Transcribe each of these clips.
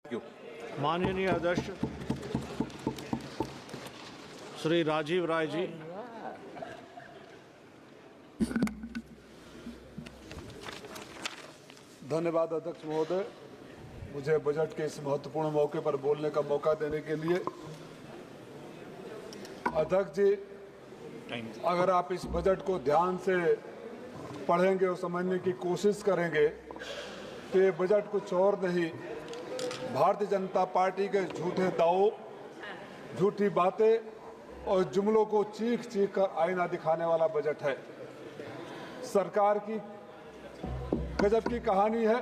माननीय अध्यक्ष श्री राजीव राय जी, धन्यवाद अध्यक्ष महोदय, मुझे बजट के इस महत्वपूर्ण मौके पर बोलने का मौका देने के लिए। अध्यक्ष जी, अगर आप इस बजट को ध्यान से पढ़ेंगे और समझने की कोशिश करेंगे तो ये बजट कुछ और नहीं, भारतीय जनता पार्टी के झूठे दावों, झूठी बातें और जुमलों को चीख चीख कर आईना दिखाने वाला बजट है। सरकार की गजब की कहानी है।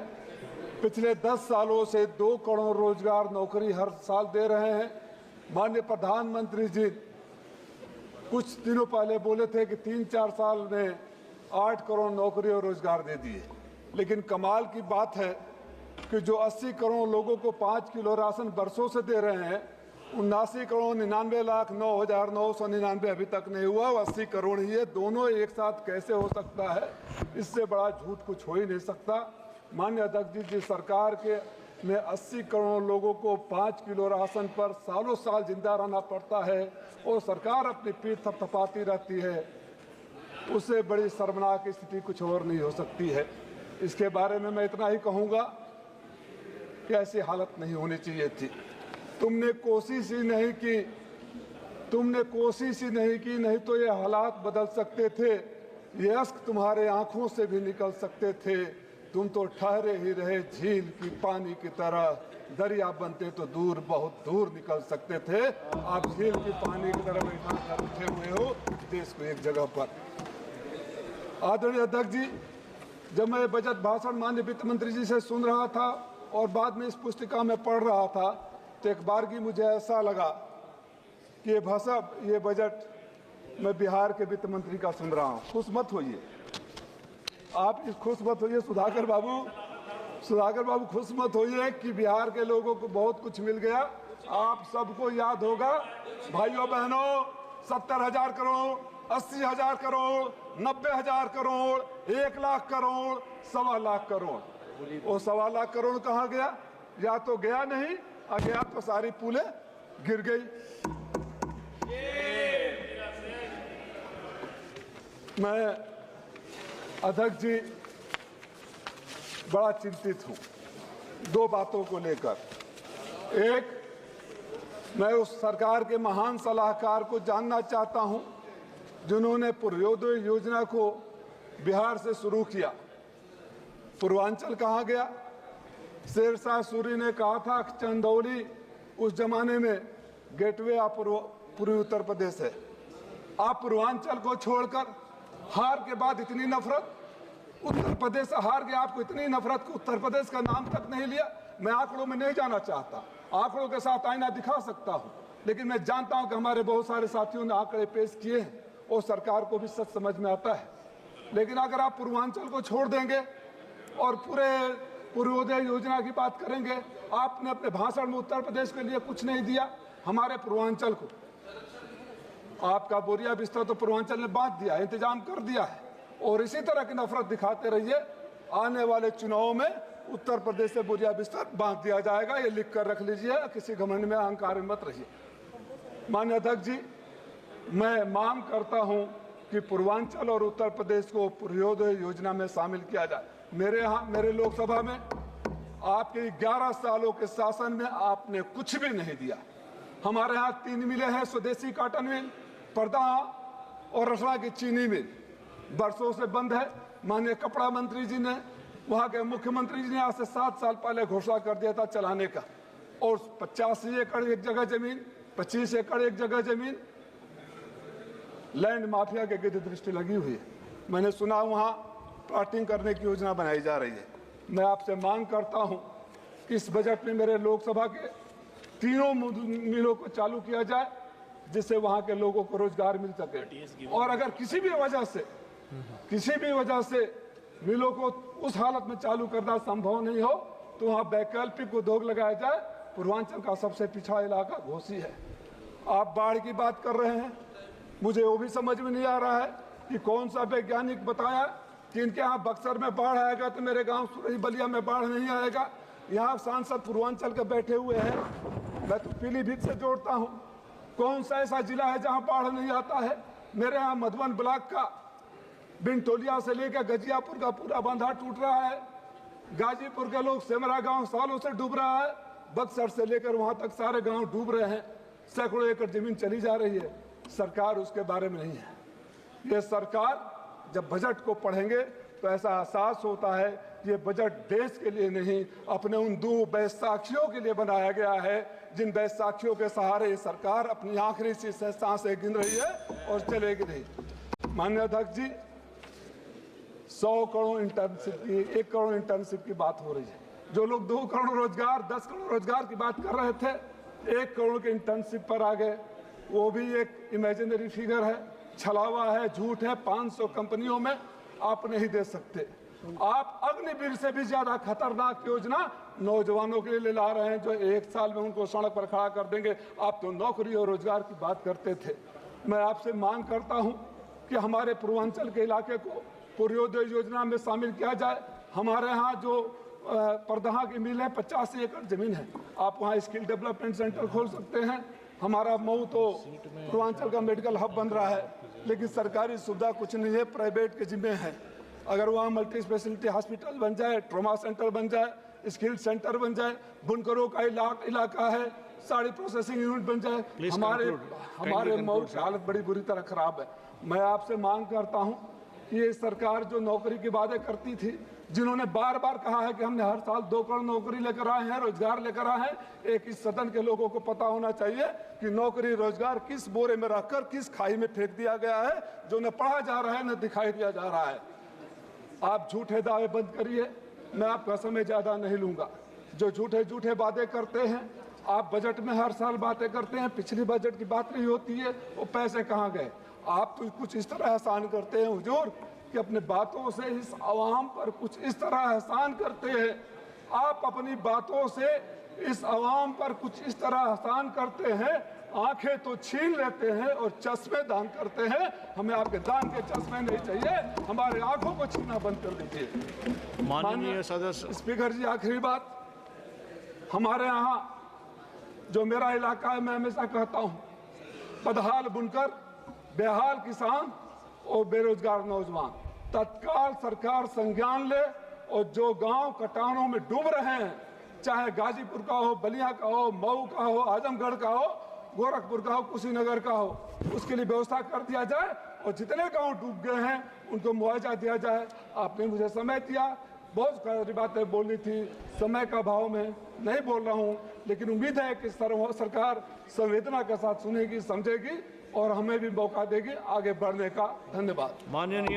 पिछले 10 सालों से 2 करोड़ रोजगार नौकरी हर साल दे रहे हैं। माननीय प्रधानमंत्री जी कुछ दिनों पहले बोले थे कि 3-4 साल में 8 करोड़ नौकरी और रोजगार दे दिए, लेकिन कमाल की बात है कि जो 80 करोड़ लोगों को 5 किलो राशन बरसों से दे रहे हैं, 79 करोड़ 99,09,999 अभी तक नहीं हुआ, 80 करोड़ ही है। दोनों एक साथ कैसे हो सकता है? इससे बड़ा झूठ कुछ हो ही नहीं सकता। माननीय अध्यक्ष जी, जिस सरकार के में 80 करोड़ लोगों को 5 किलो राशन पर सालों साल जिंदा रहना पड़ता है और सरकार अपनी पीठ थपथपाती रहती है, उससे बड़ी शर्मनाक स्थिति कुछ और नहीं हो सकती है। इसके बारे में मैं इतना ही कहूँगा कि ऐसी हालत नहीं होनी चाहिए थी। तुमने कोशिश ही नहीं की, नहीं तो ये हालात बदल सकते थे, ये अश्क तुम्हारे आंखों से भी निकल सकते थे। तुम तो ठहरे ही रहे झील की पानी की तरह, दरिया बनते तो दूर बहुत दूर निकल सकते थे। आप झील की पानी की तरह बैठा कर उठे हुए हो देश को एक जगह पर। आदरणीय अध्यक्ष जी, जब मैं बजट भाषण माननीय वित्त मंत्री जी से सुन रहा था और बाद में इस पुस्तिका में पढ़ रहा था, तो एक बार की मुझे ऐसा लगा कि ये बजट मैं बिहार के वित्त मंत्री का सुन रहा हूँ। खुश मत होइए, आप खुश मत होइए सुधाकर बाबू खुश मत होइए कि बिहार के लोगों को बहुत कुछ मिल गया। आप सबको याद होगा भाइयों बहनों, 70,000 करोड़, 80,000 करोड़, 90,000 करोड़, 1 लाख करोड़, 1.25 लाख करोड़। वो 1.25 लाख करोड़ कहाँ गया? या तो गया नहीं, और गया तो सारी पुलें गिर गई। मैं अध्यक्ष जी बड़ा चिंतित हूं 2 बातों को लेकर। एक, मैं उस सरकार के महान सलाहकार को जानना चाहता हूं जिन्होंने पूर्वोदय योजना को बिहार से शुरू किया। पूर्वांचल कहाँ गया? शेरशाह सूरी ने कहा था कि चंदौली उस जमाने में गेटवे ऑफ पूर्वी उत्तर प्रदेश है। आप पूर्वांचल को छोड़कर हार के बाद इतनी नफरत, उत्तर प्रदेश हार गया, आपको इतनी नफरत कि उत्तर प्रदेश का नाम तक नहीं लिया। मैं आंकड़ों में नहीं जाना चाहता, आंकड़ों के साथ आईना दिखा सकता हूं, लेकिन मैं जानता हूं कि हमारे बहुत सारे साथियों ने आंकड़े पेश किए हैं और सरकार को भी सच समझ में आता है। लेकिन अगर आप पूर्वांचल को छोड़ देंगे और पूरे पूर्वोदय योजना की बात करेंगे, आपने अपने भाषण में उत्तर प्रदेश के लिए कुछ नहीं दिया, हमारे पूर्वांचल को। आपका बोरिया बिस्तर तो पूर्वांचल ने बांट दिया, इंतजाम कर दिया है, और इसी तरह की नफरत दिखाते रहिए। आने वाले चुनावों में उत्तर प्रदेश से बोरिया बिस्तर बांट दिया जाएगा, ये लिख कर रख लीजिए, किसी घमंड में अहंकार में मत रहिए। माननीय अध्यक्ष जी, मैं मांग करता हूं कि पूर्वांचल और उत्तर प्रदेश को पूर्वोदय योजना में शामिल किया जाए। मेरे लोकसभा में आपके 11 सालों के शासन में आपने कुछ भी नहीं दिया। हमारे यहाँ 3 मिलें हैं, स्वदेशी कॉटन मिल, पर्दा और रसना की चीनी मिल, बरसों से बंद है। माननीय कपड़ा मंत्री जी ने, वहाँ के मुख्यमंत्री जी ने आज से 7 साल पहले घोषणा कर दिया था चलाने का, और 85 एकड़ एक जगह जमीन, 25 एकड़ एक जगह जमीन लैंड माफिया के गिरद दृष्टि लगी हुई है। मैंने सुना वहाँ प्लाटिंग करने की योजना बनाई जा रही है। मैं आपसे मांग करता हूँ कि इस बजट में मेरे लोकसभा के तीनों मिलों को चालू किया जाए, जिससे वहाँ के लोगों को रोजगार मिल सके। और अगर किसी भी वजह से मिलों को उस हालत में चालू करना संभव नहीं हो, तो वहाँ वैकल्पिक उद्योग लगाया जाए। पूर्वांचल का सबसे पिछड़ा इलाका घोसी है। आप बाढ़ की बात कर रहे हैं, मुझे वो भी समझ में नहीं आ रहा है कि कौन सा वैज्ञानिक बताया कि इनके यहाँ बक्सर में बाढ़ आएगा तो मेरे गांव सुरही बलिया में बाढ़ नहीं आएगा। यहाँ सांसद पूर्वांचल के बैठे हुए हैं, मैं तो पीलीभीत से जोड़ता हूँ। कौन सा ऐसा जिला है जहाँ बाढ़ नहीं आता है? मेरे यहाँ मधुबन ब्लॉक का बिनटोलिया से लेकर गजियापुर का पूरा बांधा टूट रहा है। गाजीपुर के लोग सेमरा गांव सालों से डूब रहा है। बक्सर से लेकर वहां तक सारे गांव डूब रहे हैं। सैकड़ों एकड़ जमीन चली जा रही है। सरकार उसके बारे में नहीं है। ये सरकार जब बजट को पढ़ेंगे तो ऐसा एहसास होता है ये बजट देश के लिए नहीं, अपने उन दो बैसाखियों के लिए बनाया गया है, जिन बैसाखियों के सहारे ये सरकार अपनी आखिरी सांसें गिन रही है और चलेगी नहीं। माननीय अध्यक्ष जी, 100 करोड़ इंटर्नशिप की, 1 करोड़ इंटर्नशिप की बात हो रही है। जो लोग 2 करोड़ रोजगार, 10 करोड़ रोजगार की बात कर रहे थे, 1 करोड़ के इंटर्नशिप पर आ गए। वो भी एक इमेजिनरी फिगर है, छलावा है, झूठ है। 500 कंपनियों में आप नहीं दे सकते। आप अग्निवीर से भी ज्यादा खतरनाक योजना नौजवानों के लिए ला रहे हैं, जो 1 साल में उनको सड़क पर खड़ा कर देंगे। आप तो नौकरी और रोजगार की बात करते थे। मैं आपसे मांग करता हूं कि हमारे पूर्वांचल के इलाके को पूर्वोदय योजना में शामिल किया जाए। हमारे यहाँ जो परदहा की मिल है, 85 एकड़ जमीन है, आप वहाँ स्किल डेवलपमेंट सेंटर खोल सकते हैं। हमारा मऊ तो पूर्वांचल का मेडिकल हब बन रहा है, लेकिन सरकारी सुविधा कुछ नहीं है, प्राइवेट के जिम्मे है। अगर वहाँ मल्टी स्पेशलिटी हॉस्पिटल बन जाए, ट्रॉमा सेंटर बन जाए, स्किल सेंटर बन जाए, बुनकरों का इलाका है, साड़ी प्रोसेसिंग यूनिट बन जाए, हमारे मऊ की हालत बड़ी बुरी तरह खराब है। मैं आपसे मांग करता हूँ कि ये सरकार जो नौकरी के वादे करती थी, जिन्होंने बार बार कहा है कि हमने हर साल 2 करोड़ नौकरी लेकर आए हैं, रोजगार लेकर आए हैं, एक इस सदन के लोगों को पता होना चाहिए कि नौकरी रोजगार किस बोरे में रखकर किस खाई में फेंक दिया गया है, जो न पढ़ा जा रहा है न दिखाई दिया जा रहा है। आप झूठे दावे बंद करिए, मैं आपका समय ज्यादा नहीं लूंगा। जो झूठे वादे करते हैं, आप बजट में हर साल बातें करते हैं, पिछली बजट की बात नहीं होती है, वो पैसे कहाँ गए? आप तो कुछ इस तरह एहसान करते हैं हुजूर कि अपने बातों से इस आवाम पर कुछ इस तरह एहसान करते हैं। आप अपनी बातों से इस आवाम पर कुछ इस तरह एहसान करते हैं, आंखें तो छीन लेते हैं और चश्मे दान करते हैं। हमें आपके दान के चश्मे नहीं चाहिए, हमारे आंखों को छीनना बंद कर दीजिए। माननीय सदस्य। स्पीकर जी, आखिरी बात, हमारे यहाँ जो मेरा इलाका है, मैं हमेशा कहता हूँ, बदहाल बुनकर, बेहाल किसान और बेरोजगार नौजवान, तत्काल सरकार संज्ञान ले और जो गांव कटानों में डूब रहे हैं, चाहे गाजीपुर का हो, बलिया का हो, मऊ का हो, आजमगढ़ का हो, गोरखपुर का हो, कुशीनगर का हो, उसके लिए व्यवस्था कर दिया जाए और जितने गांव डूब गए हैं उनको मुआवजा दिया जाए। आपने मुझे समय दिया, बहुत सारी बातें बोलनी थी, समय का भाव में नहीं बोल रहा हूं, लेकिन उम्मीद है कि सरकार संवेदना के साथ सुनेगी, समझेगी और हमें भी मौका देगी आगे बढ़ने का। धन्यवाद। माननीय